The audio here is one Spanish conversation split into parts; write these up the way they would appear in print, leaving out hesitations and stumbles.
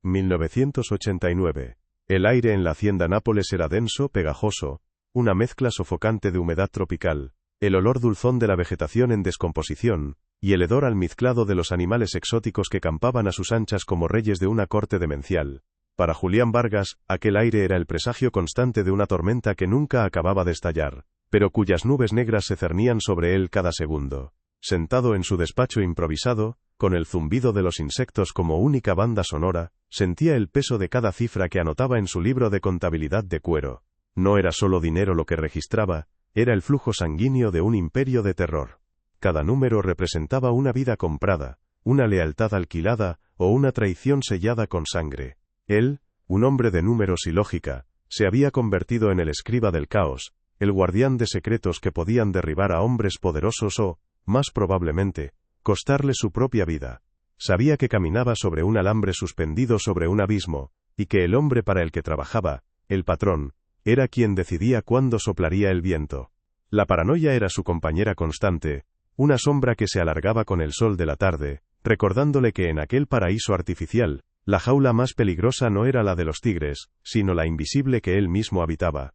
1989. El aire en la hacienda Nápoles era denso, pegajoso, una mezcla sofocante de humedad tropical, el olor dulzón de la vegetación en descomposición, y el hedor almizclado de los animales exóticos que campaban a sus anchas como reyes de una corte demencial. Para Julián Vargas, aquel aire era el presagio constante de una tormenta que nunca acababa de estallar, pero cuyas nubes negras se cernían sobre él cada segundo. Sentado en su despacho improvisado, con el zumbido de los insectos como única banda sonora, sentía el peso de cada cifra que anotaba en su libro de contabilidad de cuero. No era solo dinero lo que registraba, era el flujo sanguíneo de un imperio de terror. Cada número representaba una vida comprada, una lealtad alquilada, o una traición sellada con sangre. Él, un hombre de números y lógica, se había convertido en el escriba del caos, el guardián de secretos que podían derribar a hombres poderosos o, más probablemente, costarle su propia vida. Sabía que caminaba sobre un alambre suspendido sobre un abismo, y que el hombre para el que trabajaba, el patrón, era quien decidía cuándo soplaría el viento. La paranoia era su compañera constante, una sombra que se alargaba con el sol de la tarde, recordándole que en aquel paraíso artificial, la jaula más peligrosa no era la de los tigres, sino la invisible que él mismo habitaba.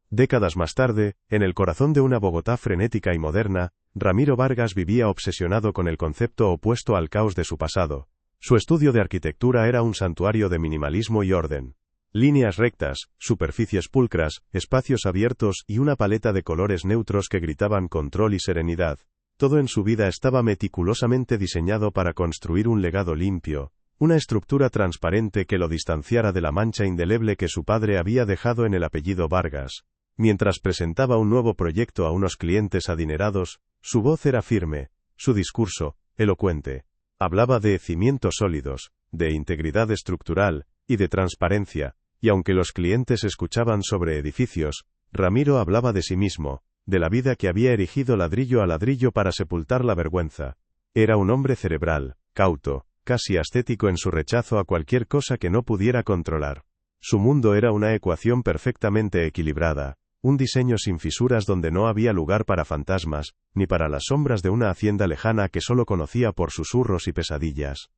Décadas más tarde, en el corazón de una Bogotá frenética y moderna, Ramiro Vargas vivía obsesionado con el concepto opuesto al caos de su pasado. Su estudio de arquitectura era un santuario de minimalismo y orden. Líneas rectas, superficies pulcras, espacios abiertos y una paleta de colores neutros que gritaban control y serenidad. Todo en su vida estaba meticulosamente diseñado para construir un legado limpio, una estructura transparente que lo distanciara de la mancha indeleble que su padre había dejado en el apellido Vargas. Mientras presentaba un nuevo proyecto a unos clientes adinerados, su voz era firme, su discurso, elocuente. Hablaba de cimientos sólidos, de integridad estructural, y de transparencia, y aunque los clientes escuchaban sobre edificios, Ramiro hablaba de sí mismo, de la vida que había erigido ladrillo a ladrillo para sepultar la vergüenza. Era un hombre cerebral, cauto, casi ascético en su rechazo a cualquier cosa que no pudiera controlar. Su mundo era una ecuación perfectamente equilibrada, un diseño sin fisuras donde no había lugar para fantasmas, ni para las sombras de una hacienda lejana que solo conocía por susurros y pesadillas.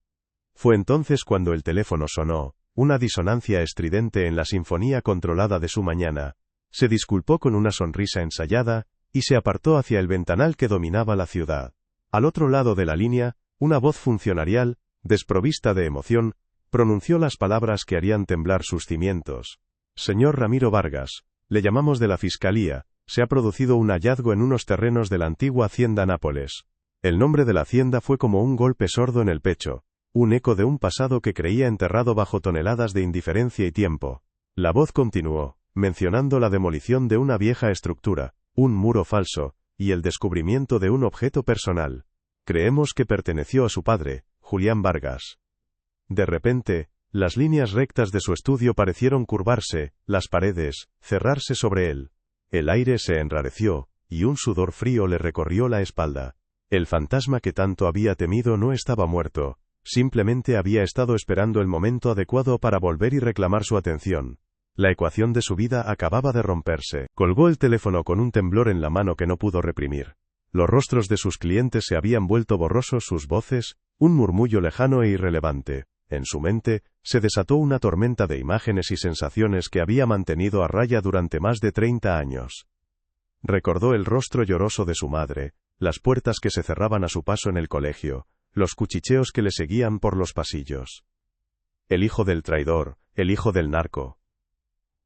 Fue entonces cuando el teléfono sonó, una disonancia estridente en la sinfonía controlada de su mañana. Se disculpó con una sonrisa ensayada, y se apartó hacia el ventanal que dominaba la ciudad. Al otro lado de la línea, una voz funcionarial, desprovista de emoción, pronunció las palabras que harían temblar sus cimientos. Señor Ramiro Vargas, le llamamos de la Fiscalía, se ha producido un hallazgo en unos terrenos de la antigua hacienda Nápoles. El nombre de la hacienda fue como un golpe sordo en el pecho, un eco de un pasado que creía enterrado bajo toneladas de indiferencia y tiempo. La voz continuó, mencionando la demolición de una vieja estructura, un muro falso, y el descubrimiento de un objeto personal. Creemos que perteneció a su padre, Julián Vargas. De repente, las líneas rectas de su estudio parecieron curvarse, las paredes, cerrarse sobre él. El aire se enrareció, y un sudor frío le recorrió la espalda. El fantasma que tanto había temido no estaba muerto, simplemente había estado esperando el momento adecuado para volver y reclamar su atención. La ecuación de su vida acababa de romperse. Colgó el teléfono con un temblor en la mano que no pudo reprimir. Los rostros de sus clientes se habían vuelto borrosos, sus voces, un murmullo lejano e irrelevante. En su mente, se desató una tormenta de imágenes y sensaciones que había mantenido a raya durante más de 30 años. Recordó el rostro lloroso de su madre, las puertas que se cerraban a su paso en el colegio, los cuchicheos que le seguían por los pasillos. El hijo del traidor, el hijo del narco.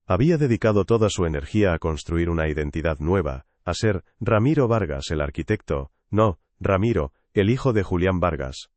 Había dedicado toda su energía a construir una identidad nueva, a ser Ramiro Vargas el arquitecto, no, Ramiro, el hijo de Julián Vargas.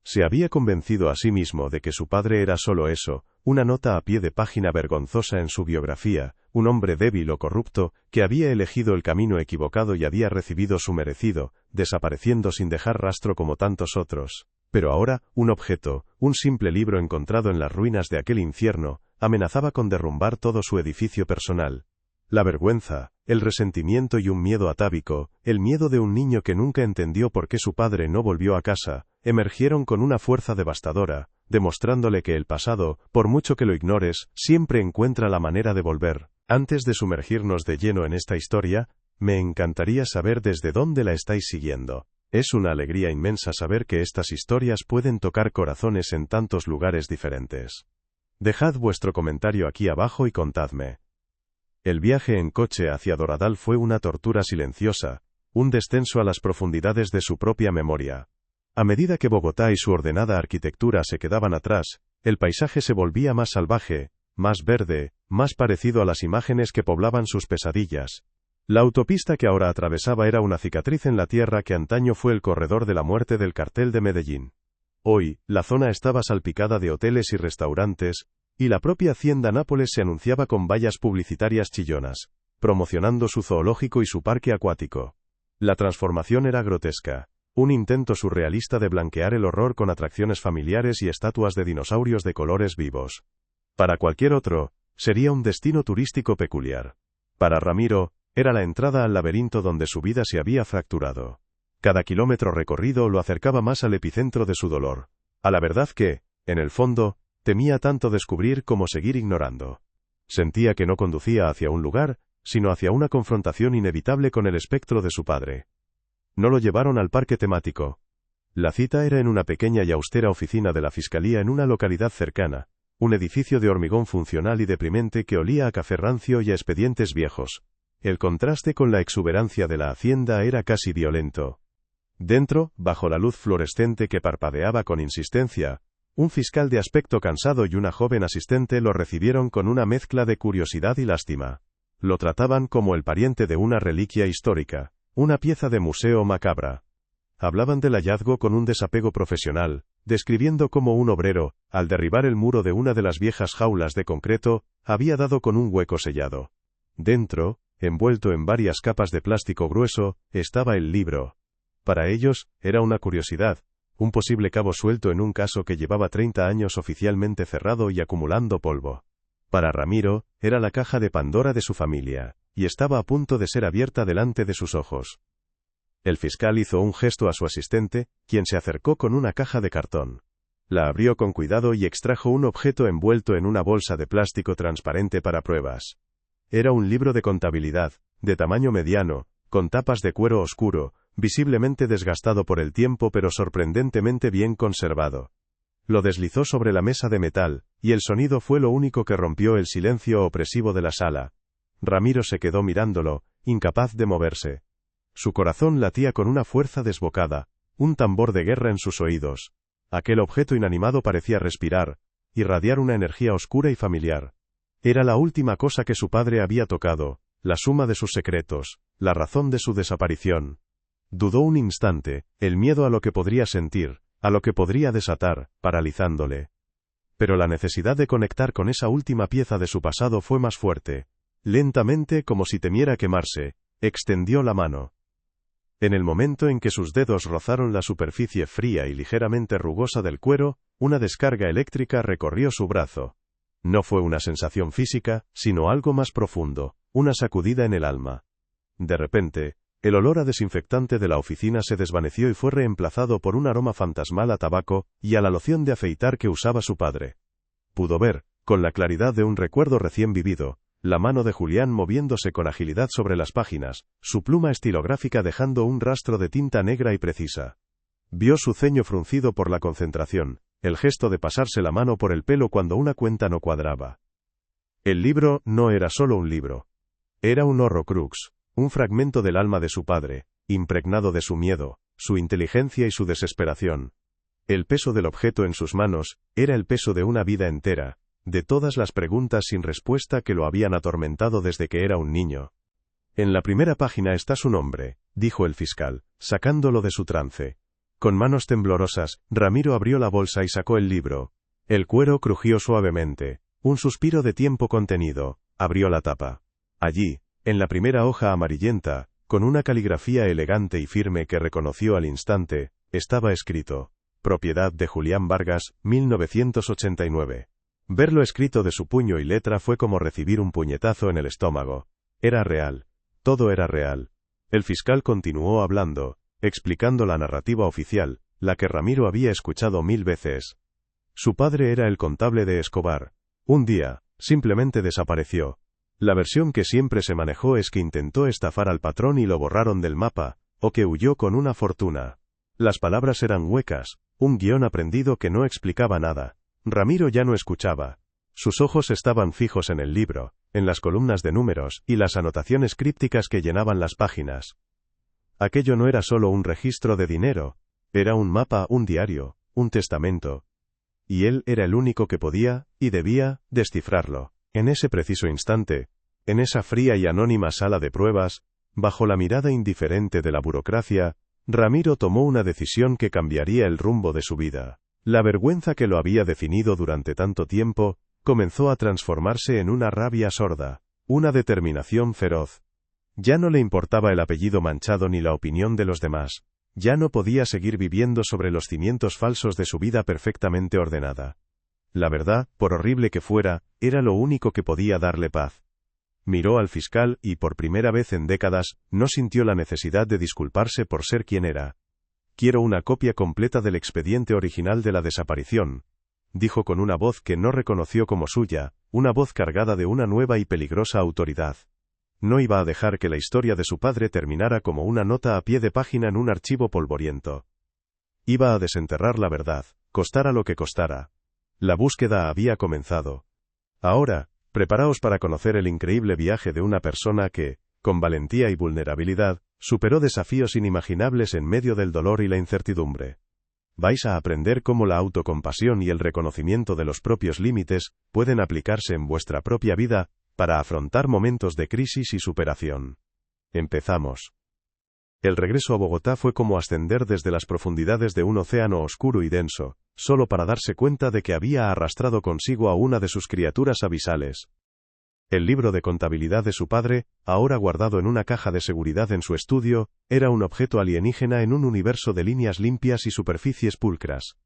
Se había convencido a sí mismo de que su padre era solo eso, una nota a pie de página vergonzosa en su biografía, un hombre débil o corrupto, que había elegido el camino equivocado y había recibido su merecido, desapareciendo sin dejar rastro como tantos otros. Pero ahora, un objeto, un simple libro encontrado en las ruinas de aquel infierno, amenazaba con derrumbar todo su edificio personal. La vergüenza, el resentimiento y un miedo atávico, el miedo de un niño que nunca entendió por qué su padre no volvió a casa, emergieron con una fuerza devastadora, demostrándole que el pasado, por mucho que lo ignores, siempre encuentra la manera de volver. Antes de sumergirnos de lleno en esta historia, me encantaría saber desde dónde la estáis siguiendo. Es una alegría inmensa saber que estas historias pueden tocar corazones en tantos lugares diferentes. Dejad vuestro comentario aquí abajo y contadme. El viaje en coche hacia Doradal fue una tortura silenciosa, un descenso a las profundidades de su propia memoria. A medida que Bogotá y su ordenada arquitectura se quedaban atrás, el paisaje se volvía más salvaje, más verde, más parecido a las imágenes que poblaban sus pesadillas. La autopista que ahora atravesaba era una cicatriz en la tierra que antaño fue el corredor de la muerte del cartel de Medellín. Hoy, la zona estaba salpicada de hoteles y restaurantes, y la propia Hacienda Nápoles se anunciaba con vallas publicitarias chillonas, promocionando su zoológico y su parque acuático. La transformación era grotesca, un intento surrealista de blanquear el horror con atracciones familiares y estatuas de dinosaurios de colores vivos. Para cualquier otro, sería un destino turístico peculiar. Para Ramiro, era la entrada al laberinto donde su vida se había fracturado. Cada kilómetro recorrido lo acercaba más al epicentro de su dolor. A la verdad que, en el fondo, temía tanto descubrir como seguir ignorando. Sentía que no conducía hacia un lugar, sino hacia una confrontación inevitable con el espectro de su padre. No lo llevaron al parque temático. La cita era en una pequeña y austera oficina de la Fiscalía en una localidad cercana, un edificio de hormigón funcional y deprimente que olía a café rancio y a expedientes viejos. El contraste con la exuberancia de la hacienda era casi violento. Dentro, bajo la luz fluorescente que parpadeaba con insistencia, un fiscal de aspecto cansado y una joven asistente lo recibieron con una mezcla de curiosidad y lástima. Lo trataban como el pariente de una reliquia histórica, una pieza de museo macabra. Hablaban del hallazgo con un desapego profesional, describiendo cómo un obrero, al derribar el muro de una de las viejas jaulas de concreto, había dado con un hueco sellado. Dentro, envuelto en varias capas de plástico grueso, estaba el libro. Para ellos, era una curiosidad, un posible cabo suelto en un caso que llevaba 30 años oficialmente cerrado y acumulando polvo. Para Ramiro, era la caja de Pandora de su familia, y estaba a punto de ser abierta delante de sus ojos. El fiscal hizo un gesto a su asistente, quien se acercó con una caja de cartón. La abrió con cuidado y extrajo un objeto envuelto en una bolsa de plástico transparente para pruebas. Era un libro de contabilidad, de tamaño mediano, con tapas de cuero oscuro, visiblemente desgastado por el tiempo pero sorprendentemente bien conservado. Lo deslizó sobre la mesa de metal, y el sonido fue lo único que rompió el silencio opresivo de la sala. Ramiro se quedó mirándolo, incapaz de moverse. Su corazón latía con una fuerza desbocada, un tambor de guerra en sus oídos. Aquel objeto inanimado parecía respirar, irradiar una energía oscura y familiar. Era la última cosa que su padre había tocado, la suma de sus secretos, la razón de su desaparición. Dudó un instante, el miedo a lo que podría sentir, a lo que podría desatar, paralizándole. Pero la necesidad de conectar con esa última pieza de su pasado fue más fuerte. Lentamente, como si temiera quemarse, extendió la mano. En el momento en que sus dedos rozaron la superficie fría y ligeramente rugosa del cuero, una descarga eléctrica recorrió su brazo. No fue una sensación física, sino algo más profundo, una sacudida en el alma. De repente, el olor a desinfectante de la oficina se desvaneció y fue reemplazado por un aroma fantasmal a tabaco y a la loción de afeitar que usaba su padre. Pudo ver, con la claridad de un recuerdo recién vivido, la mano de Julián moviéndose con agilidad sobre las páginas, su pluma estilográfica dejando un rastro de tinta negra y precisa. Vio su ceño fruncido por la concentración, el gesto de pasarse la mano por el pelo cuando una cuenta no cuadraba. El libro no era solo un libro. Era un horrocrux, un fragmento del alma de su padre, impregnado de su miedo, su inteligencia y su desesperación. El peso del objeto en sus manos, era el peso de una vida entera, de todas las preguntas sin respuesta que lo habían atormentado desde que era un niño. En la primera página está su nombre, dijo el fiscal, sacándolo de su trance. Con manos temblorosas, Ramiro abrió la bolsa y sacó el libro. El cuero crujió suavemente. Un suspiro de tiempo contenido. Abrió la tapa. Allí, en la primera hoja amarillenta, con una caligrafía elegante y firme que reconoció al instante, estaba escrito: Propiedad de Julián Vargas, 1989. Verlo escrito de su puño y letra fue como recibir un puñetazo en el estómago. Era real. Todo era real. El fiscal continuó hablando, explicando la narrativa oficial, la que Ramiro había escuchado 1000 veces. Su padre era el contable de Escobar. Un día, simplemente desapareció. La versión que siempre se manejó es que intentó estafar al patrón y lo borraron del mapa, o que huyó con una fortuna. Las palabras eran huecas, un guión aprendido que no explicaba nada. Ramiro ya no escuchaba. Sus ojos estaban fijos en el libro, en las columnas de números y las anotaciones crípticas que llenaban las páginas. Aquello no era solo un registro de dinero, era un mapa, un diario, un testamento. Y él era el único que podía, y debía, descifrarlo. En ese preciso instante, en esa fría y anónima sala de pruebas, bajo la mirada indiferente de la burocracia, Ramiro tomó una decisión que cambiaría el rumbo de su vida. La vergüenza que lo había definido durante tanto tiempo, comenzó a transformarse en una rabia sorda, una determinación feroz. Ya no le importaba el apellido manchado ni la opinión de los demás. Ya no podía seguir viviendo sobre los cimientos falsos de su vida perfectamente ordenada. La verdad, por horrible que fuera, era lo único que podía darle paz. Miró al fiscal y, por primera vez en décadas, no sintió la necesidad de disculparse por ser quien era. «Quiero una copia completa del expediente original de la desaparición», dijo con una voz que no reconoció como suya, una voz cargada de una nueva y peligrosa autoridad. No iba a dejar que la historia de su padre terminara como una nota a pie de página en un archivo polvoriento. Iba a desenterrar la verdad, costara lo que costara. La búsqueda había comenzado. Ahora, preparaos para conocer el increíble viaje de una persona que, con valentía y vulnerabilidad, superó desafíos inimaginables en medio del dolor y la incertidumbre. Vais a aprender cómo la autocompasión y el reconocimiento de los propios límites pueden aplicarse en vuestra propia vida para afrontar momentos de crisis y superación. Empezamos. El regreso a Bogotá fue como ascender desde las profundidades de un océano oscuro y denso, solo para darse cuenta de que había arrastrado consigo a una de sus criaturas abisales. El libro de contabilidad de su padre, ahora guardado en una caja de seguridad en su estudio, era un objeto alienígena en un universo de líneas limpias y superficies pulcras.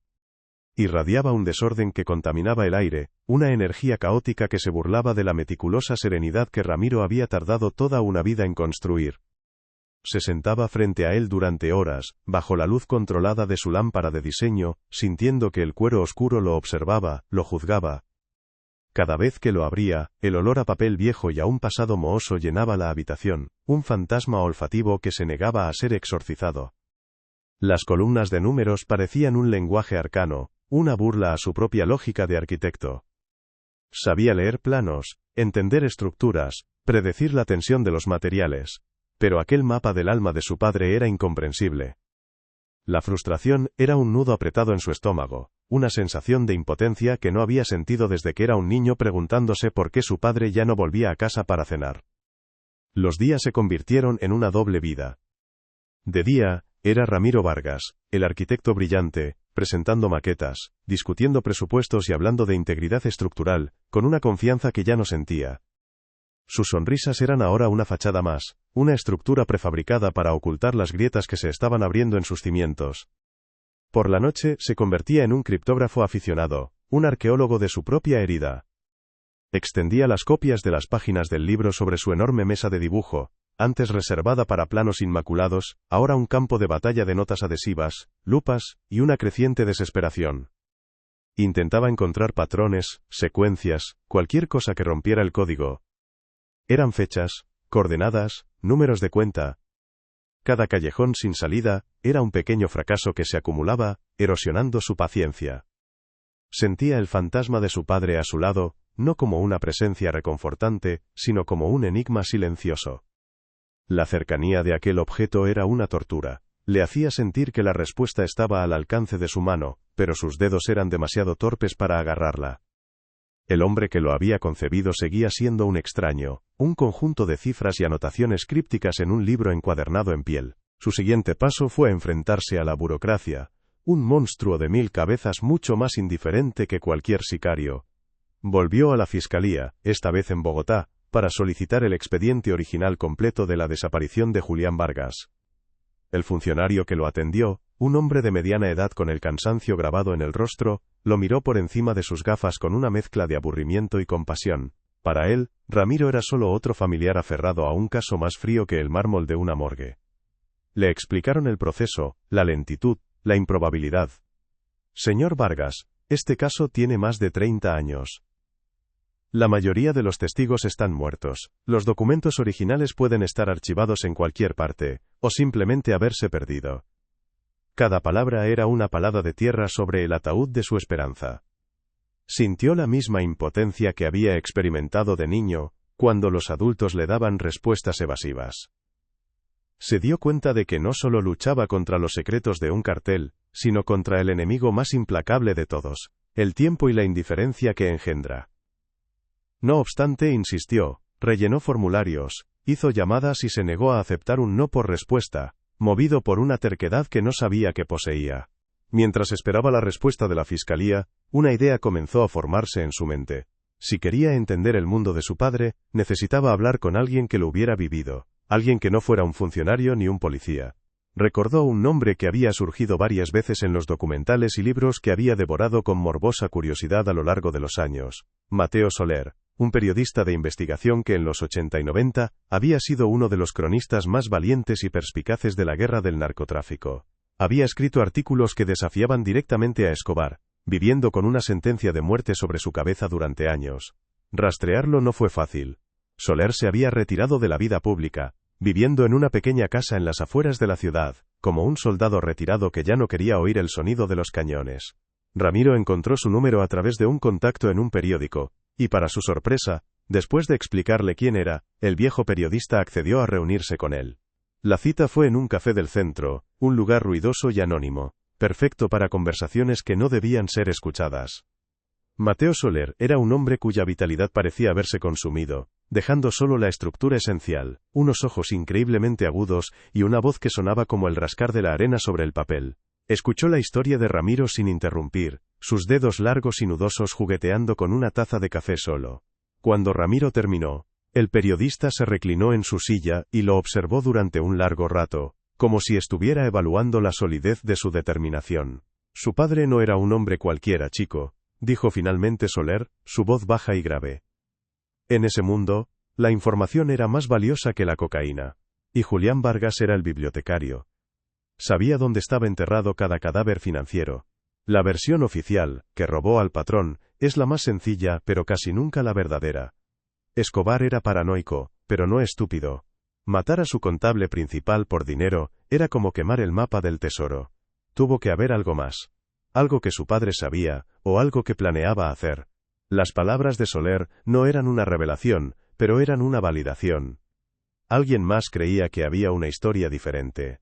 Irradiaba un desorden que contaminaba el aire, una energía caótica que se burlaba de la meticulosa serenidad que Ramiro había tardado toda una vida en construir. Se sentaba frente a él durante horas, bajo la luz controlada de su lámpara de diseño, sintiendo que el cuero oscuro lo observaba, lo juzgaba. Cada vez que lo abría, el olor a papel viejo y a un pasado mohoso llenaba la habitación, un fantasma olfativo que se negaba a ser exorcizado. Las columnas de números parecían un lenguaje arcano, una burla a su propia lógica de arquitecto. Sabía leer planos, entender estructuras, predecir la tensión de los materiales, pero aquel mapa del alma de su padre era incomprensible. La frustración era un nudo apretado en su estómago, una sensación de impotencia que no había sentido desde que era un niño preguntándose por qué su padre ya no volvía a casa para cenar. Los días se convirtieron en una doble vida. De día, era Ramiro Vargas, el arquitecto brillante, presentando maquetas, discutiendo presupuestos y hablando de integridad estructural, con una confianza que ya no sentía. Sus sonrisas eran ahora una fachada más, una estructura prefabricada para ocultar las grietas que se estaban abriendo en sus cimientos. Por la noche se convertía en un criptógrafo aficionado, un arqueólogo de su propia herida. Extendía las copias de las páginas del libro sobre su enorme mesa de dibujo, antes reservada para planos inmaculados, ahora un campo de batalla de notas adhesivas, lupas, y una creciente desesperación. Intentaba encontrar patrones, secuencias, cualquier cosa que rompiera el código. Eran fechas, coordenadas, números de cuenta. Cada callejón sin salida era un pequeño fracaso que se acumulaba, erosionando su paciencia. Sentía el fantasma de su padre a su lado, no como una presencia reconfortante, sino como un enigma silencioso. La cercanía de aquel objeto era una tortura. Le hacía sentir que la respuesta estaba al alcance de su mano, pero sus dedos eran demasiado torpes para agarrarla. El hombre que lo había concebido seguía siendo un extraño, un conjunto de cifras y anotaciones crípticas en un libro encuadernado en piel. Su siguiente paso fue enfrentarse a la burocracia, un monstruo de 1000 cabezas mucho más indiferente que cualquier sicario. Volvió a la fiscalía, esta vez en Bogotá, para solicitar el expediente original completo de la desaparición de Julián Vargas. El funcionario que lo atendió, un hombre de mediana edad con el cansancio grabado en el rostro, lo miró por encima de sus gafas con una mezcla de aburrimiento y compasión. Para él, Ramiro era solo otro familiar aferrado a un caso más frío que el mármol de una morgue. Le explicaron el proceso, la lentitud, la improbabilidad. Señor Vargas, este caso tiene más de 30 años. La mayoría de los testigos están muertos. Los documentos originales pueden estar archivados en cualquier parte, o simplemente haberse perdido. Cada palabra era una palada de tierra sobre el ataúd de su esperanza. Sintió la misma impotencia que había experimentado de niño, cuando los adultos le daban respuestas evasivas. Se dio cuenta de que no solo luchaba contra los secretos de un cartel, sino contra el enemigo más implacable de todos, el tiempo y la indiferencia que engendra. No obstante, insistió, rellenó formularios, hizo llamadas y se negó a aceptar un no por respuesta, movido por una terquedad que no sabía que poseía. Mientras esperaba la respuesta de la fiscalía, una idea comenzó a formarse en su mente. Si quería entender el mundo de su padre, necesitaba hablar con alguien que lo hubiera vivido, alguien que no fuera un funcionario ni un policía. Recordó un nombre que había surgido varias veces en los documentales y libros que había devorado con morbosa curiosidad a lo largo de los años: Mateo Soler, un periodista de investigación que en los 80 y 90 había sido uno de los cronistas más valientes y perspicaces de la guerra del narcotráfico. Había escrito artículos que desafiaban directamente a Escobar, viviendo con una sentencia de muerte sobre su cabeza durante años. Rastrearlo no fue fácil. Soler se había retirado de la vida pública, viviendo en una pequeña casa en las afueras de la ciudad, como un soldado retirado que ya no quería oír el sonido de los cañones. Ramiro encontró su número a través de un contacto en un periódico, y para su sorpresa, después de explicarle quién era, el viejo periodista accedió a reunirse con él. La cita fue en un café del centro, un lugar ruidoso y anónimo, perfecto para conversaciones que no debían ser escuchadas. Mateo Soler era un hombre cuya vitalidad parecía haberse consumido, dejando solo la estructura esencial, unos ojos increíblemente agudos y una voz que sonaba como el rascar de la arena sobre el papel. Escuchó la historia de Ramiro sin interrumpir, sus dedos largos y nudosos jugueteando con una taza de café solo. Cuando Ramiro terminó, el periodista se reclinó en su silla y lo observó durante un largo rato, como si estuviera evaluando la solidez de su determinación. Su padre no era un hombre cualquiera, chico, dijo finalmente Soler, su voz baja y grave. En ese mundo, la información era más valiosa que la cocaína. Y Julián Vargas era el bibliotecario. Sabía dónde estaba enterrado cada cadáver financiero. La versión oficial, que robó al patrón, es la más sencilla, pero casi nunca la verdadera. Escobar era paranoico, pero no estúpido. Matar a su contable principal por dinero era como quemar el mapa del tesoro. Tuvo que haber algo más. Algo que su padre sabía, o algo que planeaba hacer. Las palabras de Soler no eran una revelación, pero eran una validación. Alguien más creía que había una historia diferente.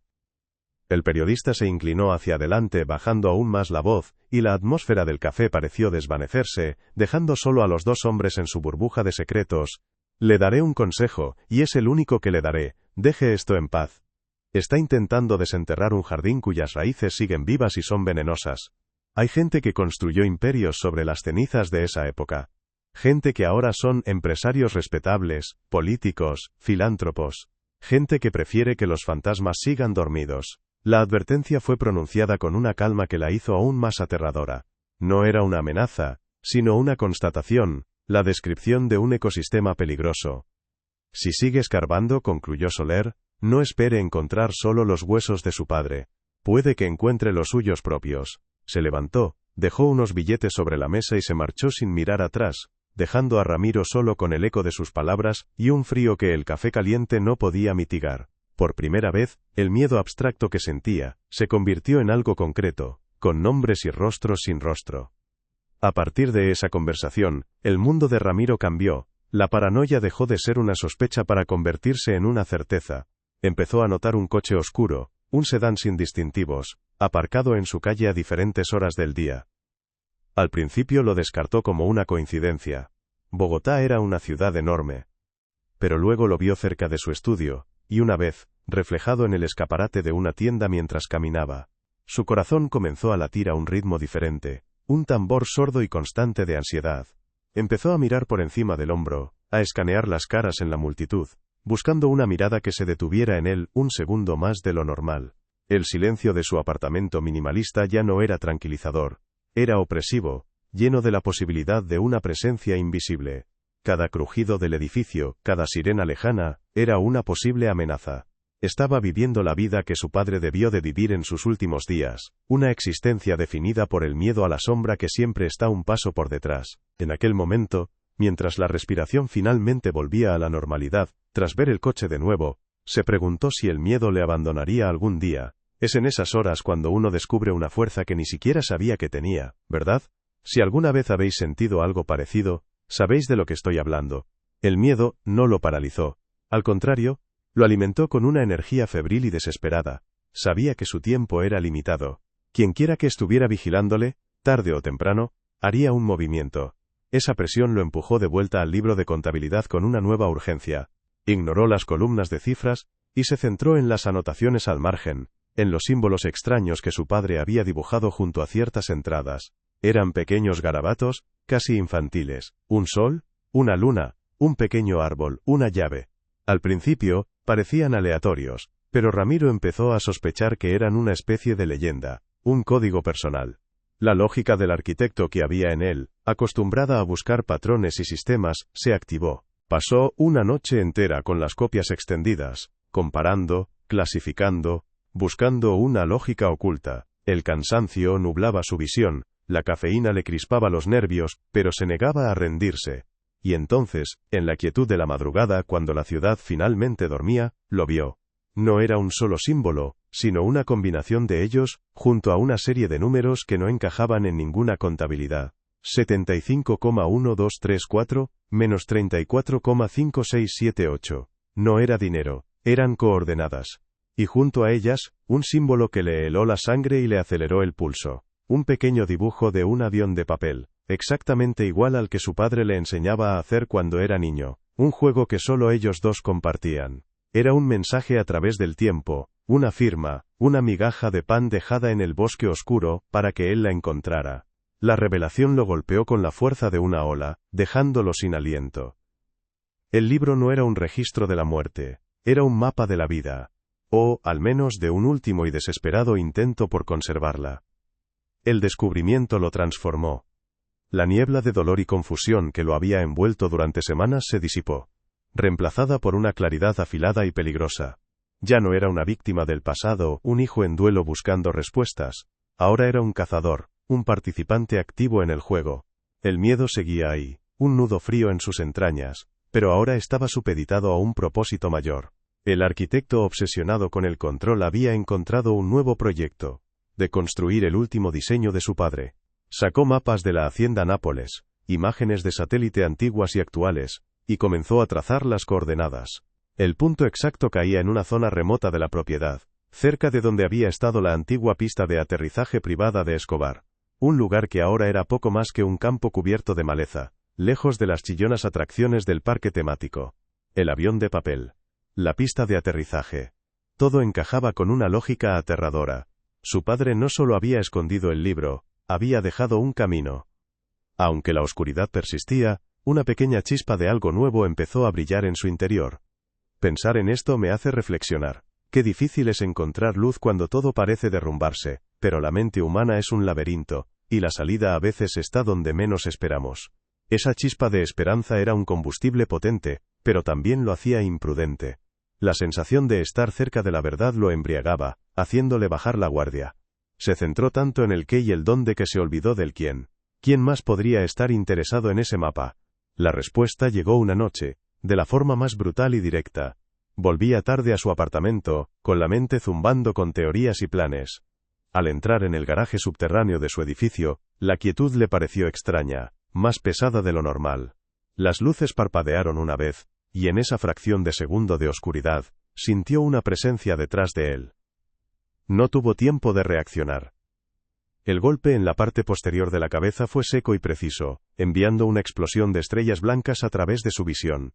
El periodista se inclinó hacia adelante bajando aún más la voz, y la atmósfera del café pareció desvanecerse, dejando solo a los dos hombres en su burbuja de secretos. Le daré un consejo, y es el único que le daré: deje esto en paz. Está intentando desenterrar un jardín cuyas raíces siguen vivas y son venenosas. Hay gente que construyó imperios sobre las cenizas de esa época. Gente que ahora son empresarios respetables, políticos, filántropos. Gente que prefiere que los fantasmas sigan dormidos. La advertencia fue pronunciada con una calma que la hizo aún más aterradora. No era una amenaza, sino una constatación, la descripción de un ecosistema peligroso. Si sigue escarbando, concluyó Soler, no espere encontrar solo los huesos de su padre. Puede que encuentre los suyos propios. Se levantó, dejó unos billetes sobre la mesa y se marchó sin mirar atrás, dejando a Ramiro solo con el eco de sus palabras y un frío que el café caliente no podía mitigar. Por primera vez, el miedo abstracto que sentía se convirtió en algo concreto, con nombres y rostros sin rostro. A partir de esa conversación, el mundo de Ramiro cambió. La paranoia dejó de ser una sospecha para convertirse en una certeza. Empezó a notar un coche oscuro, un sedán sin distintivos, aparcado en su calle a diferentes horas del día. Al principio lo descartó como una coincidencia. Bogotá era una ciudad enorme. Pero luego lo vio cerca de su estudio, y una vez, reflejado en el escaparate de una tienda mientras caminaba. Su corazón comenzó a latir a un ritmo diferente, un tambor sordo y constante de ansiedad. Empezó a mirar por encima del hombro, a escanear las caras en la multitud, buscando una mirada que se detuviera en él un segundo más de lo normal. El silencio de su apartamento minimalista ya no era tranquilizador, era opresivo, lleno de la posibilidad de una presencia invisible. Cada crujido del edificio, cada sirena lejana, era una posible amenaza. Estaba viviendo la vida que su padre debió de vivir en sus últimos días, una existencia definida por el miedo a la sombra que siempre está un paso por detrás. En aquel momento, mientras la respiración finalmente volvía a la normalidad, tras ver el coche de nuevo, se preguntó si el miedo le abandonaría algún día. Es en esas horas cuando uno descubre una fuerza que ni siquiera sabía que tenía, ¿verdad? Si alguna vez habéis sentido algo parecido, sabéis de lo que estoy hablando. El miedo no lo paralizó. Al contrario, lo alimentó con una energía febril y desesperada. Sabía que su tiempo era limitado. Quienquiera que estuviera vigilándole, tarde o temprano, haría un movimiento. Esa presión lo empujó de vuelta al libro de contabilidad con una nueva urgencia. Ignoró las columnas de cifras, y se centró en las anotaciones al margen, en los símbolos extraños que su padre había dibujado junto a ciertas entradas. Eran pequeños garabatos, casi infantiles. Un sol, una luna, un pequeño árbol, una llave. Al principio, parecían aleatorios, pero Ramiro empezó a sospechar que eran una especie de leyenda, un código personal. La lógica del arquitecto que había en él, acostumbrada a buscar patrones y sistemas, se activó. Pasó una noche entera con las copias extendidas, comparando, clasificando, buscando una lógica oculta. El cansancio nublaba su visión, la cafeína le crispaba los nervios, pero se negaba a rendirse. Y entonces, en la quietud de la madrugada, cuando la ciudad finalmente dormía, lo vio. No era un solo símbolo, sino una combinación de ellos, junto a una serie de números que no encajaban en ninguna contabilidad. 75,1234, menos 34,5678. No era dinero, eran coordenadas. Y junto a ellas, un símbolo que le heló la sangre y le aceleró el pulso. Un pequeño dibujo de un avión de papel, exactamente igual al que su padre le enseñaba a hacer cuando era niño. Un juego que solo ellos dos compartían. Era un mensaje a través del tiempo, una firma, una migaja de pan dejada en el bosque oscuro, para que él la encontrara. La revelación lo golpeó con la fuerza de una ola, dejándolo sin aliento. El libro no era un registro de la muerte, era un mapa de la vida. O, al menos de un último y desesperado intento por conservarla. El descubrimiento lo transformó. La niebla de dolor y confusión que lo había envuelto durante semanas se disipó, reemplazada por una claridad afilada y peligrosa. Ya no era una víctima del pasado, un hijo en duelo buscando respuestas. Ahora era un cazador, un participante activo en el juego. El miedo seguía ahí, un nudo frío en sus entrañas, pero ahora estaba supeditado a un propósito mayor. El arquitecto obsesionado con el control había encontrado un nuevo proyecto, de construir el último diseño de su padre. Sacó mapas de la hacienda Nápoles, imágenes de satélite antiguas y actuales, y comenzó a trazar las coordenadas. El punto exacto caía en una zona remota de la propiedad, cerca de donde había estado la antigua pista de aterrizaje privada de Escobar. Un lugar que ahora era poco más que un campo cubierto de maleza, lejos de las chillonas atracciones del parque temático. El avión de papel. La pista de aterrizaje. Todo encajaba con una lógica aterradora. Su padre no solo había escondido el libro, había dejado un camino. Aunque la oscuridad persistía, una pequeña chispa de algo nuevo empezó a brillar en su interior. Pensar en esto me hace reflexionar. Qué difícil es encontrar luz cuando todo parece derrumbarse, pero la mente humana es un laberinto, y la salida a veces está donde menos esperamos. Esa chispa de esperanza era un combustible potente, pero también lo hacía imprudente. La sensación de estar cerca de la verdad lo embriagaba, haciéndole bajar la guardia. Se centró tanto en el qué y el dónde que se olvidó del quién. ¿Quién más podría estar interesado en ese mapa? La respuesta llegó una noche, de la forma más brutal y directa. Volvía tarde a su apartamento, con la mente zumbando con teorías y planes. Al entrar en el garaje subterráneo de su edificio, la quietud le pareció extraña, más pesada de lo normal. Las luces parpadearon una vez, y en esa fracción de segundo de oscuridad, sintió una presencia detrás de él. No tuvo tiempo de reaccionar. El golpe en la parte posterior de la cabeza fue seco y preciso, enviando una explosión de estrellas blancas a través de su visión.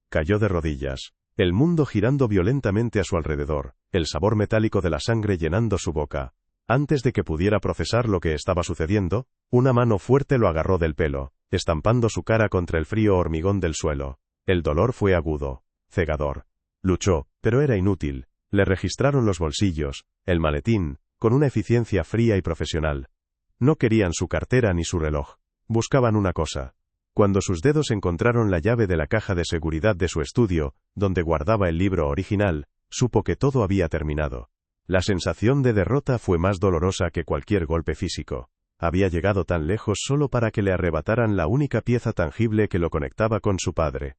Cayó de rodillas, el mundo girando violentamente a su alrededor, el sabor metálico de la sangre llenando su boca. Antes de que pudiera procesar lo que estaba sucediendo, una mano fuerte lo agarró del pelo, estampando su cara contra el frío hormigón del suelo. El dolor fue agudo, cegador. Luchó, pero era inútil. Le registraron los bolsillos, el maletín, con una eficiencia fría y profesional. No querían su cartera ni su reloj. Buscaban una cosa. Cuando sus dedos encontraron la llave de la caja de seguridad de su estudio, donde guardaba el libro original, supo que todo había terminado. La sensación de derrota fue más dolorosa que cualquier golpe físico. Había llegado tan lejos solo para que le arrebataran la única pieza tangible que lo conectaba con su padre.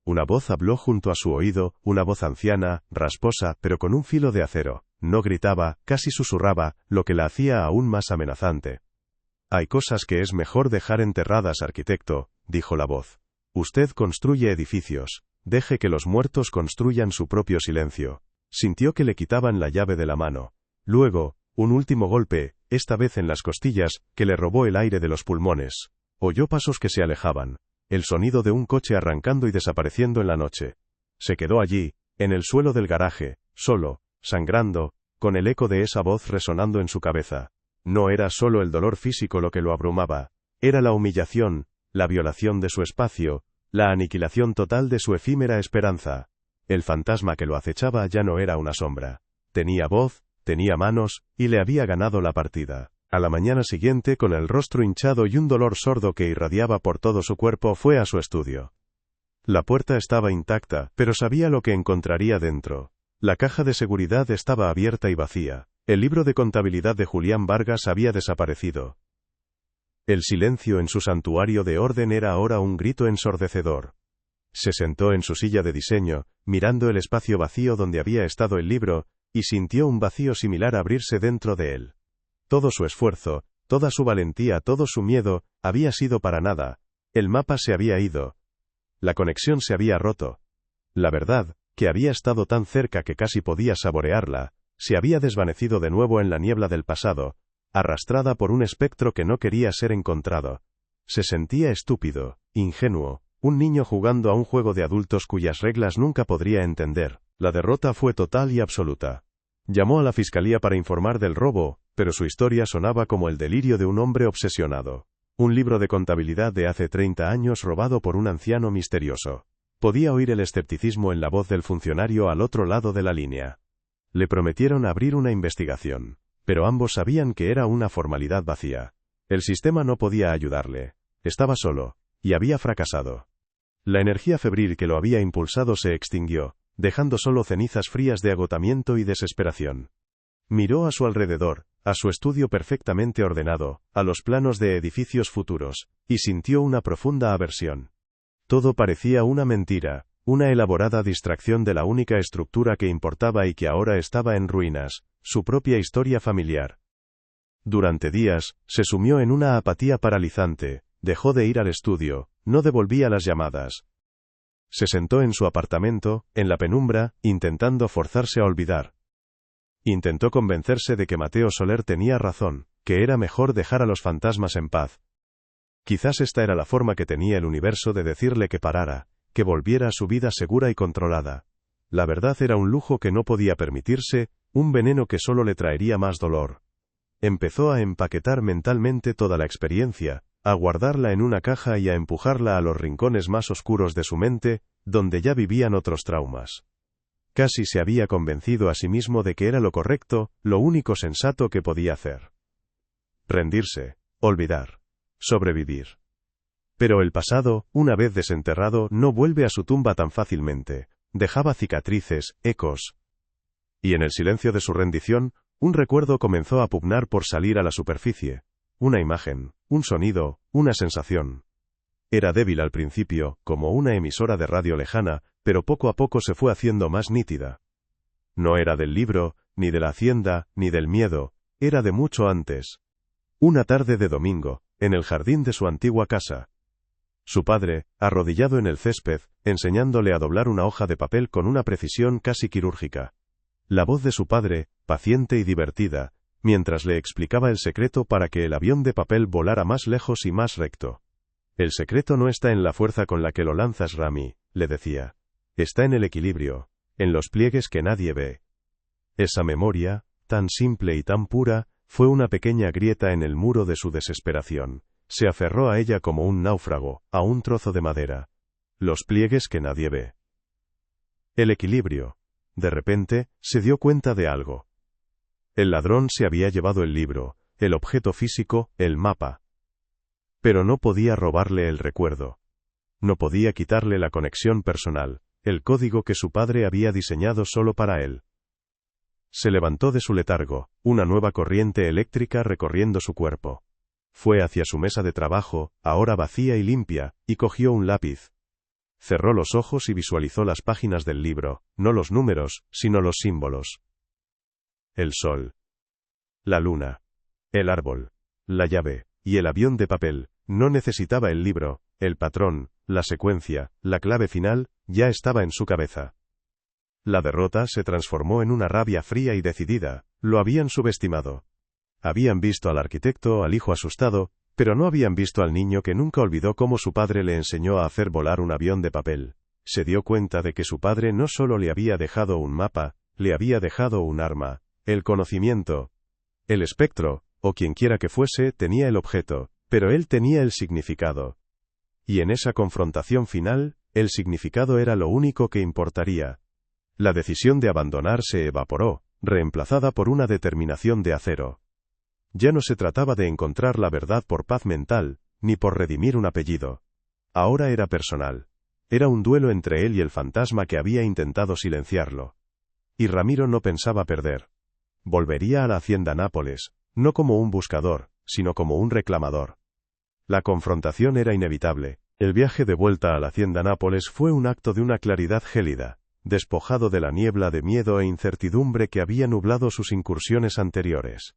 Una voz habló junto a su oído, una voz anciana, rasposa, pero con un filo de acero. No gritaba, casi susurraba, lo que la hacía aún más amenazante. Hay cosas que es mejor dejar enterradas, arquitecto, dijo la voz. Usted construye edificios. Deje que los muertos construyan su propio silencio. Sintió que le quitaban la llave de la mano. Luego, un último golpe, esta vez en las costillas, que le robó el aire de los pulmones. Oyó pasos que se alejaban. El sonido de un coche arrancando y desapareciendo en la noche. Se quedó allí, en el suelo del garaje, solo, sangrando, con el eco de esa voz resonando en su cabeza. No era solo el dolor físico lo que lo abrumaba, era la humillación, la violación de su espacio, la aniquilación total de su efímera esperanza. El fantasma que lo acechaba ya no era una sombra. Tenía voz, tenía manos, y le había ganado la partida. A la mañana siguiente, con el rostro hinchado y un dolor sordo que irradiaba por todo su cuerpo, fue a su estudio. La puerta estaba intacta, pero sabía lo que encontraría dentro. La caja de seguridad estaba abierta y vacía. El libro de contabilidad de Julián Vargas había desaparecido. El silencio en su santuario de orden era ahora un grito ensordecedor. Se sentó en su silla de diseño, mirando el espacio vacío donde había estado el libro, y sintió un vacío similar abrirse dentro de él. Todo su esfuerzo, toda su valentía, todo su miedo, había sido para nada. El mapa se había ido. La conexión se había roto. La verdad, que había estado tan cerca que casi podía saborearla, se había desvanecido de nuevo en la niebla del pasado, arrastrada por un espectro que no quería ser encontrado. Se sentía estúpido, ingenuo, un niño jugando a un juego de adultos cuyas reglas nunca podría entender. La derrota fue total y absoluta. Llamó a la fiscalía para informar del robo, pero su historia sonaba como el delirio de un hombre obsesionado. Un libro de contabilidad de hace 30 años robado por un anciano misterioso. Podía oír el escepticismo en la voz del funcionario al otro lado de la línea. Le prometieron abrir una investigación, pero ambos sabían que era una formalidad vacía. El sistema no podía ayudarle. Estaba solo, y había fracasado. La energía febril que lo había impulsado se extinguió, dejando solo cenizas frías de agotamiento y desesperación. Miró a su alrededor, a su estudio perfectamente ordenado, a los planos de edificios futuros, y sintió una profunda aversión. Todo parecía una mentira, una elaborada distracción de la única estructura que importaba y que ahora estaba en ruinas, su propia historia familiar. Durante días, se sumió en una apatía paralizante, dejó de ir al estudio, no devolvía las llamadas. Se sentó en su apartamento, en la penumbra, intentando forzarse a olvidar. Intentó convencerse de que Mateo Soler tenía razón, que era mejor dejar a los fantasmas en paz. Quizás esta era la forma que tenía el universo de decirle que parara, que volviera a su vida segura y controlada. La verdad era un lujo que no podía permitirse, un veneno que solo le traería más dolor. Empezó a empaquetar mentalmente toda la experiencia, a guardarla en una caja y a empujarla a los rincones más oscuros de su mente, donde ya vivían otros traumas. Casi se había convencido a sí mismo de que era lo correcto, lo único sensato que podía hacer. Rendirse, olvidar, sobrevivir. Pero el pasado, una vez desenterrado, no vuelve a su tumba tan fácilmente, dejaba cicatrices, ecos. Y en el silencio de su rendición, un recuerdo comenzó a pugnar por salir a la superficie. Una imagen, un sonido, una sensación. Era débil al principio, como una emisora de radio lejana, pero poco a poco se fue haciendo más nítida. No era del libro, ni de la hacienda, ni del miedo, era de mucho antes. Una tarde de domingo, en el jardín de su antigua casa. Su padre, arrodillado en el césped, enseñándole a doblar una hoja de papel con una precisión casi quirúrgica. La voz de su padre, paciente y divertida, mientras le explicaba el secreto para que el avión de papel volara más lejos y más recto. El secreto no está en la fuerza con la que lo lanzas, Rami, le decía. Está en el equilibrio, en los pliegues que nadie ve. Esa memoria, tan simple y tan pura, fue una pequeña grieta en el muro de su desesperación. Se aferró a ella como un náufrago, a un trozo de madera. Los pliegues que nadie ve. El equilibrio. De repente, se dio cuenta de algo. El ladrón se había llevado el libro, el objeto físico, el mapa. Pero no podía robarle el recuerdo. No podía quitarle la conexión personal, el código que su padre había diseñado solo para él. Se levantó de su letargo, una nueva corriente eléctrica recorriendo su cuerpo. Fue hacia su mesa de trabajo, ahora vacía y limpia, y cogió un lápiz. Cerró los ojos y visualizó las páginas del libro, no los números, sino los símbolos. El sol, la luna, el árbol, la llave, y el avión de papel. No necesitaba el libro, el patrón, la secuencia, la clave final, ya estaba en su cabeza. La derrota se transformó en una rabia fría y decidida. Lo habían subestimado. Habían visto al arquitecto, al hijo asustado, pero no habían visto al niño que nunca olvidó cómo su padre le enseñó a hacer volar un avión de papel. Se dio cuenta de que su padre no solo le había dejado un mapa, le había dejado un arma, el conocimiento. El espectro, o quienquiera que fuese, tenía el objeto, pero él tenía el significado. Y en esa confrontación final, el significado era lo único que importaría. La decisión de abandonar se evaporó, reemplazada por una determinación de acero. Ya no se trataba de encontrar la verdad por paz mental, ni por redimir un apellido. Ahora era personal. Era un duelo entre él y el fantasma que había intentado silenciarlo. Y Ramiro no pensaba perder. Volvería a la hacienda Nápoles, no como un buscador, sino como un reclamador. La confrontación era inevitable. El viaje de vuelta a la hacienda Nápoles fue un acto de una claridad gélida, despojado de la niebla de miedo e incertidumbre que había nublado sus incursiones anteriores.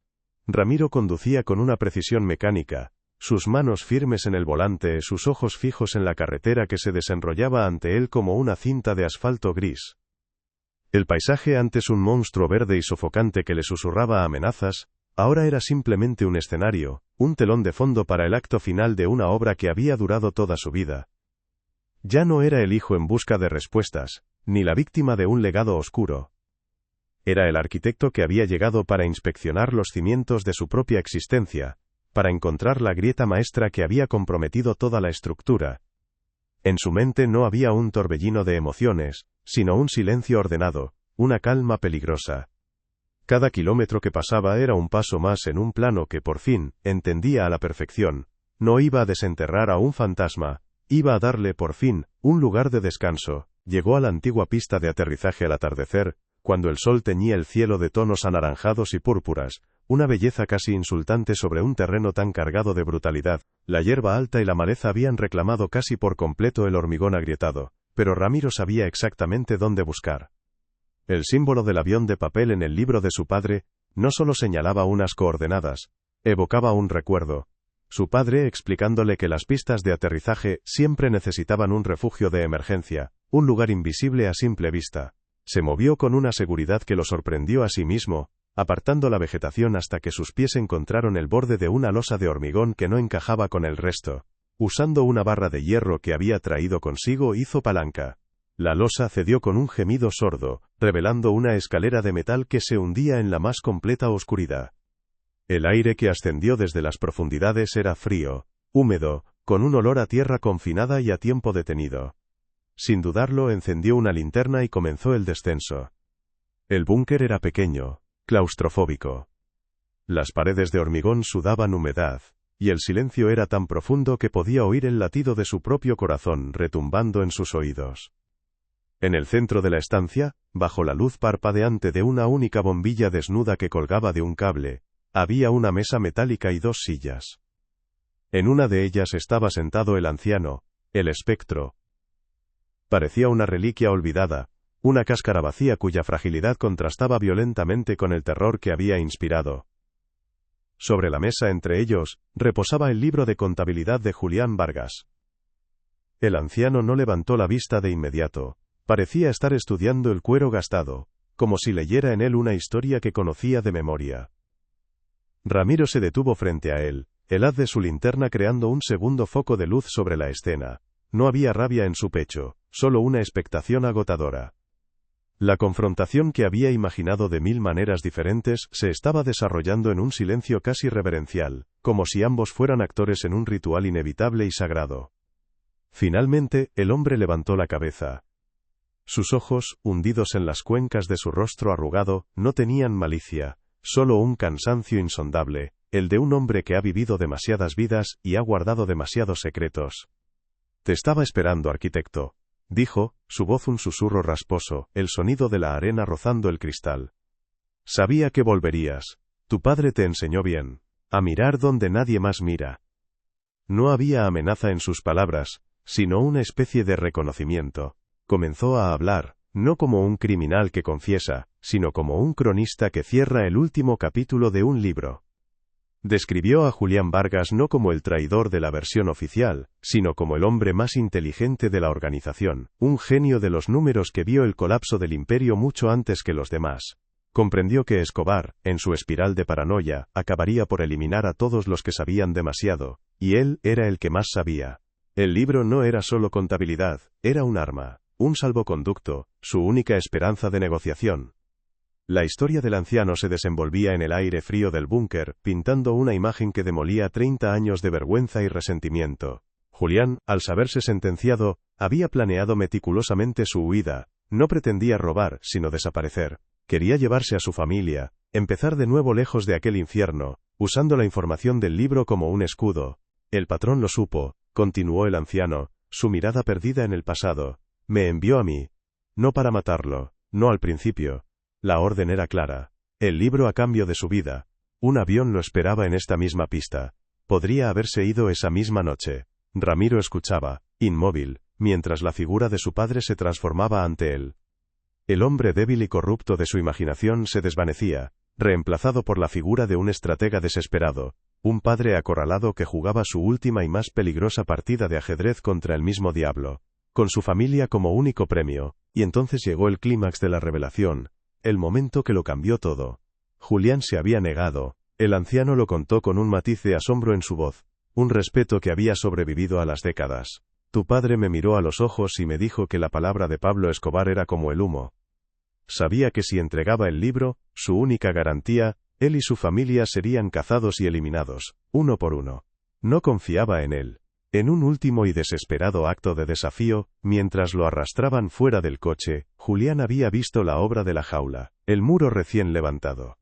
Ramiro conducía con una precisión mecánica, sus manos firmes en el volante, sus ojos fijos en la carretera que se desenrollaba ante él como una cinta de asfalto gris. El paisaje, antes un monstruo verde y sofocante que le susurraba amenazas, ahora era simplemente un escenario, un telón de fondo para el acto final de una obra que había durado toda su vida. Ya no era el hijo en busca de respuestas, ni la víctima de un legado oscuro. Era el arquitecto que había llegado para inspeccionar los cimientos de su propia existencia, para encontrar la grieta maestra que había comprometido toda la estructura. En su mente no había un torbellino de emociones, sino un silencio ordenado, una calma peligrosa. Cada kilómetro que pasaba era un paso más en un plano que por fin entendía a la perfección. No iba a desenterrar a un fantasma, iba a darle por fin un lugar de descanso. Llegó a la antigua pista de aterrizaje al atardecer, cuando el sol teñía el cielo de tonos anaranjados y púrpuras, una belleza casi insultante sobre un terreno tan cargado de brutalidad. La hierba alta y la maleza habían reclamado casi por completo el hormigón agrietado, pero Ramiro sabía exactamente dónde buscar. El símbolo del avión de papel en el libro de su padre no solo señalaba unas coordenadas, evocaba un recuerdo. Su padre explicándole que las pistas de aterrizaje siempre necesitaban un refugio de emergencia, un lugar invisible a simple vista. Se movió con una seguridad que lo sorprendió a sí mismo, apartando la vegetación hasta que sus pies encontraron el borde de una losa de hormigón que no encajaba con el resto. Usando una barra de hierro que había traído consigo, hizo palanca. La losa cedió con un gemido sordo, revelando una escalera de metal que se hundía en la más completa oscuridad. El aire que ascendió desde las profundidades era frío, húmedo, con un olor a tierra confinada y a tiempo detenido. Sin dudarlo, encendió una linterna y comenzó el descenso. El búnker era pequeño, claustrofóbico. Las paredes de hormigón sudaban humedad, y el silencio era tan profundo que podía oír el latido de su propio corazón retumbando en sus oídos. En el centro de la estancia, bajo la luz parpadeante de una única bombilla desnuda que colgaba de un cable, había una mesa metálica y dos sillas. En una de ellas estaba sentado el anciano, el espectro. Parecía una reliquia olvidada, una cáscara vacía cuya fragilidad contrastaba violentamente con el terror que había inspirado. Sobre la mesa entre ellos, reposaba el libro de contabilidad de Julián Vargas. El anciano no levantó la vista de inmediato, parecía estar estudiando el cuero gastado, como si leyera en él una historia que conocía de memoria. Ramiro se detuvo frente a él, el haz de su linterna creando un segundo foco de luz sobre la escena. No había rabia en su pecho, solo una expectación agotadora. La confrontación que había imaginado de mil maneras diferentes se estaba desarrollando en un silencio casi reverencial, como si ambos fueran actores en un ritual inevitable y sagrado. Finalmente, el hombre levantó la cabeza. Sus ojos, hundidos en las cuencas de su rostro arrugado, no tenían malicia, solo un cansancio insondable, el de un hombre que ha vivido demasiadas vidas y ha guardado demasiados secretos. «Te estaba esperando, arquitecto», dijo, su voz un susurro rasposo, el sonido de la arena rozando el cristal. «Sabía que volverías. Tu padre te enseñó bien. A mirar donde nadie más mira». No había amenaza en sus palabras, sino una especie de reconocimiento. Comenzó a hablar, no como un criminal que confiesa, sino como un cronista que cierra el último capítulo de un libro. Describió a Julián Vargas no como el traidor de la versión oficial, sino como el hombre más inteligente de la organización, un genio de los números que vio el colapso del imperio mucho antes que los demás. Comprendió que Escobar, en su espiral de paranoia, acabaría por eliminar a todos los que sabían demasiado, y él era el que más sabía. El libro no era solo contabilidad, era un arma, un salvoconducto, su única esperanza de negociación. La historia del anciano se desenvolvía en el aire frío del búnker, pintando una imagen que demolía 30 años de vergüenza y resentimiento. Julián, al saberse sentenciado, había planeado meticulosamente su huida, no pretendía robar, sino desaparecer. Quería llevarse a su familia, empezar de nuevo lejos de aquel infierno, usando la información del libro como un escudo. El patrón lo supo, continuó el anciano, su mirada perdida en el pasado. Me envió a mí. No para matarlo, no al principio. La orden era clara. El libro a cambio de su vida. Un avión lo esperaba en esta misma pista. Podría haberse ido esa misma noche. Ramiro escuchaba, inmóvil, mientras la figura de su padre se transformaba ante él. El hombre débil y corrupto de su imaginación se desvanecía, reemplazado por la figura de un estratega desesperado, un padre acorralado que jugaba su última y más peligrosa partida de ajedrez contra el mismo diablo, con su familia como único premio, y entonces llegó el clímax de la revelación. El momento que lo cambió todo. Julián se había negado. El anciano lo contó con un matiz de asombro en su voz, un respeto que había sobrevivido a las décadas. Tu padre me miró a los ojos y me dijo que la palabra de Pablo Escobar era como el humo. Sabía que si entregaba el libro, su única garantía, él y su familia serían cazados y eliminados, uno por uno. No confiaba en él. En un último y desesperado acto de desafío, mientras lo arrastraban fuera del coche, Julián había visto la obra de la jaula, el muro recién levantado.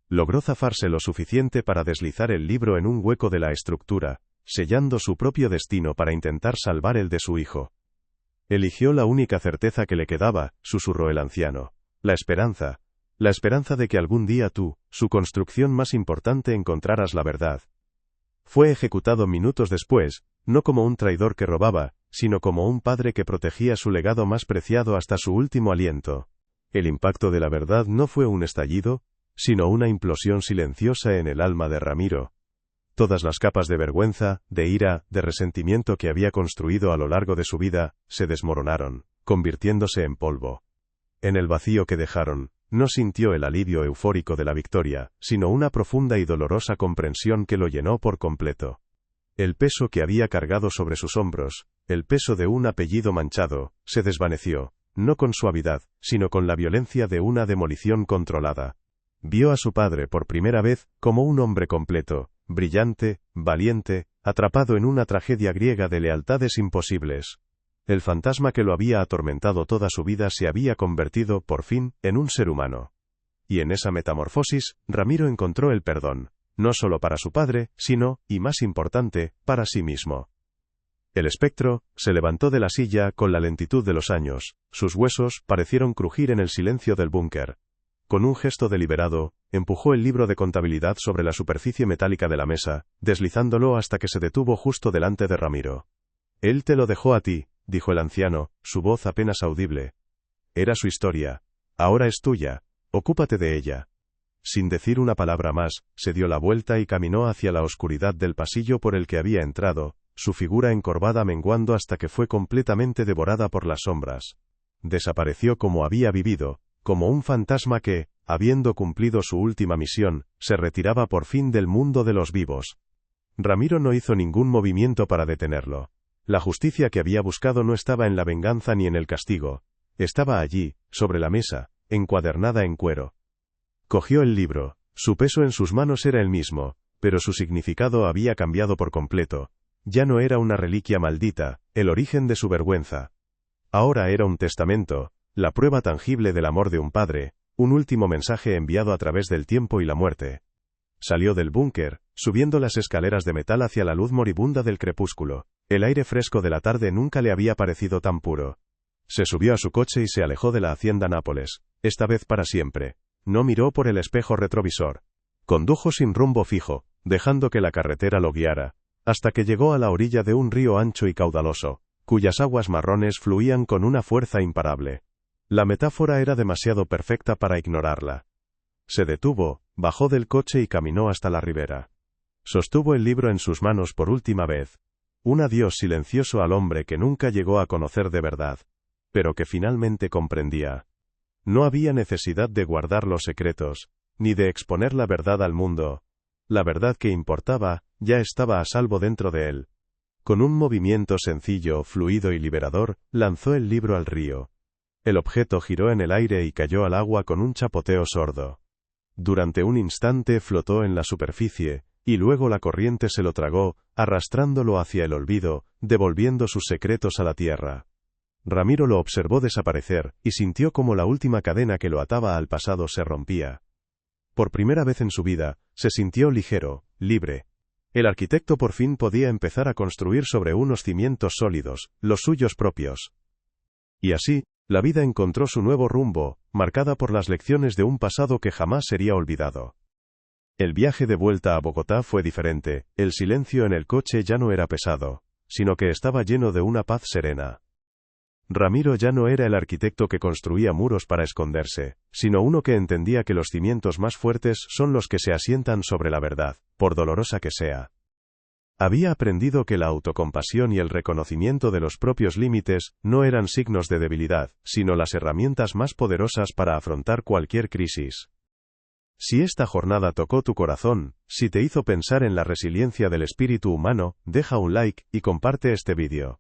Logró zafarse lo suficiente para deslizar el libro en un hueco de la estructura, sellando su propio destino para intentar salvar el de su hijo. Eligió la única certeza que le quedaba, susurró el anciano. La esperanza de que algún día tú, su construcción más importante, encontraras la verdad. Fue ejecutado minutos después, no como un traidor que robaba, sino como un padre que protegía su legado más preciado hasta su último aliento. El impacto de la verdad no fue un estallido, sino una implosión silenciosa en el alma de Ramiro. Todas las capas de vergüenza, de ira, de resentimiento que había construido a lo largo de su vida, se desmoronaron, convirtiéndose en polvo. En el vacío que dejaron, no sintió el alivio eufórico de la victoria, sino una profunda y dolorosa comprensión que lo llenó por completo. El peso que había cargado sobre sus hombros, el peso de un apellido manchado, se desvaneció, no con suavidad, sino con la violencia de una demolición controlada. Vio a su padre por primera vez como un hombre completo, brillante, valiente, atrapado en una tragedia griega de lealtades imposibles. El fantasma que lo había atormentado toda su vida se había convertido, por fin, en un ser humano. Y en esa metamorfosis, Ramiro encontró el perdón, no solo para su padre, sino, y más importante, para sí mismo. El espectro se levantó de la silla con la lentitud de los años, sus huesos parecieron crujir en el silencio del búnker. Con un gesto deliberado, empujó el libro de contabilidad sobre la superficie metálica de la mesa, deslizándolo hasta que se detuvo justo delante de Ramiro. Él te lo dejó a ti, dijo el anciano, su voz apenas audible. Era su historia. Ahora es tuya. Ocúpate de ella. Sin decir una palabra más, se dio la vuelta y caminó hacia la oscuridad del pasillo por el que había entrado, su figura encorvada menguando hasta que fue completamente devorada por las sombras. Desapareció como había vivido, como un fantasma que, habiendo cumplido su última misión, se retiraba por fin del mundo de los vivos. Ramiro no hizo ningún movimiento para detenerlo. La justicia que había buscado no estaba en la venganza ni en el castigo. Estaba allí, sobre la mesa, encuadernada en cuero. Cogió el libro. Su peso en sus manos era el mismo, pero su significado había cambiado por completo. Ya no era una reliquia maldita, el origen de su vergüenza. Ahora era un testamento, la prueba tangible del amor de un padre, un último mensaje enviado a través del tiempo y la muerte. Salió del búnker, subiendo las escaleras de metal hacia la luz moribunda del crepúsculo. El aire fresco de la tarde nunca le había parecido tan puro. Se subió a su coche y se alejó de la hacienda Nápoles, esta vez para siempre. No miró por el espejo retrovisor. Condujo sin rumbo fijo, dejando que la carretera lo guiara, hasta que llegó a la orilla de un río ancho y caudaloso, cuyas aguas marrones fluían con una fuerza imparable. La metáfora era demasiado perfecta para ignorarla. Se detuvo, bajó del coche y caminó hasta la ribera. Sostuvo el libro en sus manos por última vez. Un adiós silencioso al hombre que nunca llegó a conocer de verdad, pero que finalmente comprendía. No había necesidad de guardar los secretos, ni de exponer la verdad al mundo. La verdad que importaba, ya estaba a salvo dentro de él. Con un movimiento sencillo, fluido y liberador, lanzó el libro al río. El objeto giró en el aire y cayó al agua con un chapoteo sordo. Durante un instante flotó en la superficie, y luego la corriente se lo tragó, arrastrándolo hacia el olvido, devolviendo sus secretos a la tierra. Ramiro lo observó desaparecer, y sintió como la última cadena que lo ataba al pasado se rompía. Por primera vez en su vida, se sintió ligero, libre. El arquitecto por fin podía empezar a construir sobre unos cimientos sólidos, los suyos propios. Y así, la vida encontró su nuevo rumbo, marcada por las lecciones de un pasado que jamás sería olvidado. El viaje de vuelta a Bogotá fue diferente, el silencio en el coche ya no era pesado, sino que estaba lleno de una paz serena. Ramiro ya no era el arquitecto que construía muros para esconderse, sino uno que entendía que los cimientos más fuertes son los que se asientan sobre la verdad, por dolorosa que sea. Había aprendido que la autocompasión y el reconocimiento de los propios límites no eran signos de debilidad, sino las herramientas más poderosas para afrontar cualquier crisis. Si esta jornada tocó tu corazón, si te hizo pensar en la resiliencia del espíritu humano, deja un like y comparte este vídeo.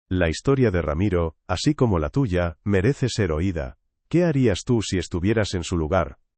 La historia de Ramiro, así como la tuya, merece ser oída. ¿Qué harías tú si estuvieras en su lugar?